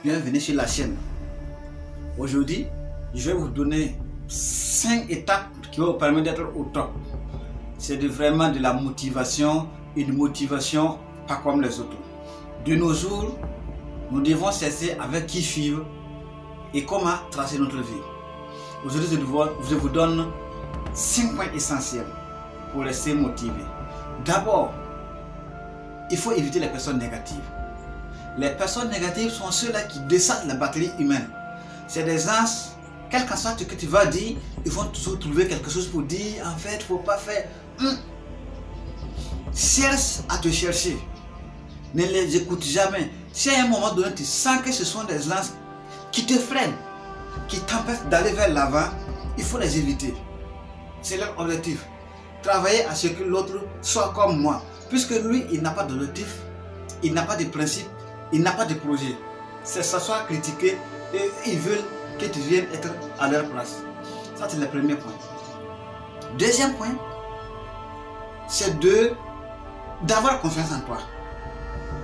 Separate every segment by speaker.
Speaker 1: bienvenue sur la chaîne. Aujourd'hui, je vais vous donner 5 étapes qui vont vous permettre d'être au top. C'est vraiment de la motivation, une motivation pas comme les autres. De nos jours, nous devons cesser avec qui suivre et comment tracer notre vie. Aujourd'hui, je vous donne 5 points essentiels pour rester motivé. D'abord, il faut éviter les personnes négatives. Les personnes négatives sont ceux-là qui descendent la batterie humaine. C'est des gens, quel que soit ce que tu vas dire, ils vont toujours trouver quelque chose pour dire. En fait, il ne faut pas faire. Cherche à te chercher. Ne les écoute jamais. Si à un moment donné, tu sens que ce sont des gens qui te freinent, qui t'empêchent d'aller vers l'avant, il faut les éviter. C'est leur objectif. Travailler à ce que l'autre soit comme moi. Puisque lui, il n'a pas d'objectif, il n'a pas de principe, il n'a pas de projet. C'est s'asseoir, critiquer et ils veulent que tu viennes être à leur place. Ça, c'est le premier point. Deuxième point, c'est d'avoir confiance en toi.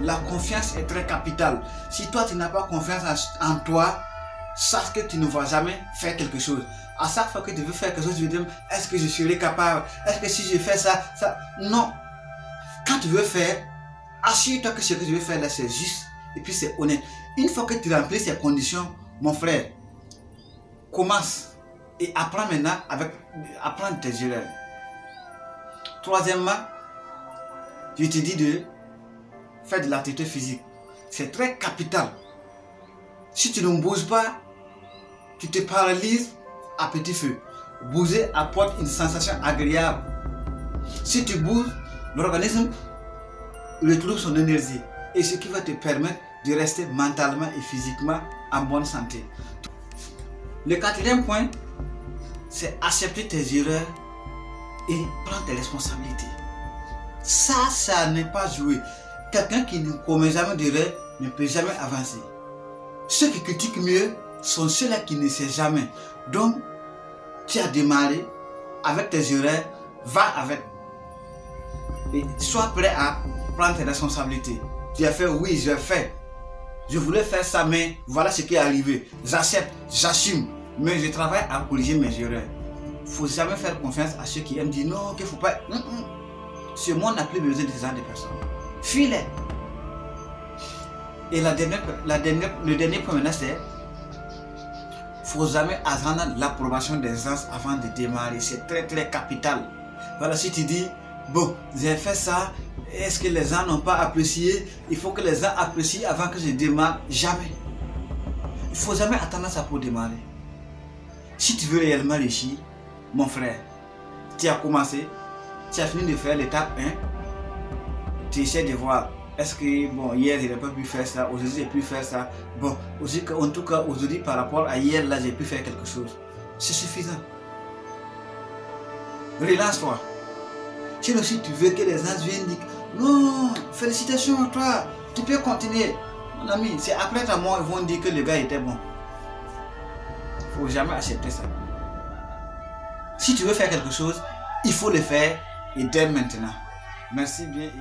Speaker 1: La confiance est très capitale. Si toi, tu n'as pas confiance en toi, sache que tu ne vas jamais faire quelque chose. À chaque fois que tu veux faire quelque chose, tu veux dire, est-ce que je serai capable? Est-ce que si je fais ça, ça... Non. Quand tu veux faire, assure-toi que ce que tu veux faire là, c'est juste et puis c'est honnête. Une fois que tu remplis ces conditions, mon frère, commence et apprends maintenant apprends tes erreurs. Troisièmement, je te dis de faire de l'activité physique. C'est très capital. Si tu ne bouges pas, tu te paralyses à petit feu. Bouger apporte une sensation agréable. Si tu bouges, l'organisme retrouve son énergie et ce qui va te permettre de rester mentalement et physiquement en bonne santé. Le quatrième point, c'est accepter tes erreurs et prendre tes responsabilités. Ça n'est pas joué. Quelqu'un qui ne commet jamais d'erreur ne peut jamais avancer. Ceux qui critiquent mieux sont ceux-là qui ne savent jamais. Donc, tu as démarré avec tes erreurs, va avec. Et sois prêt à prendre tes responsabilités. Tu as fait, oui, j'ai fait. Je voulais faire ça, mais voilà ce qui est arrivé. J'accepte, j'assume, mais je travaille à corriger mes erreurs. Il ne faut jamais faire confiance à ceux qui aiment dire non, qu'il ne faut pas. Ce monde n'a plus besoin de ce genre de personnes. Fuis-les. Et le dernier point maintenant, c'est il ne faut jamais attendre l'approbation des gens avant de démarrer. C'est très très capital. Voilà, si tu dis, bon, j'ai fait ça, est-ce que les gens n'ont pas apprécié? Il faut que les gens apprécient avant que je démarre. Jamais. Il ne faut jamais attendre ça pour démarrer. Si tu veux réellement réussir, mon frère, tu as commencé, tu as fini de faire l'étape 1, tu essaies de voir, est-ce que, bon, hier, je n'ai pas pu faire ça, aujourd'hui, j'ai pu faire ça. Bon, en tout cas, aujourd'hui, par rapport à hier, là, j'ai pu faire quelque chose. C'est suffisant. Relance-toi. Sinon, si tu veux que les gens viennent dire, non, félicitations à toi, tu peux continuer. Mon ami, c'est après ta mort, ils vont dire que le gars était bon. Il ne faut jamais accepter ça. Si tu veux faire quelque chose, il faut le faire et dès maintenant. Merci bien et...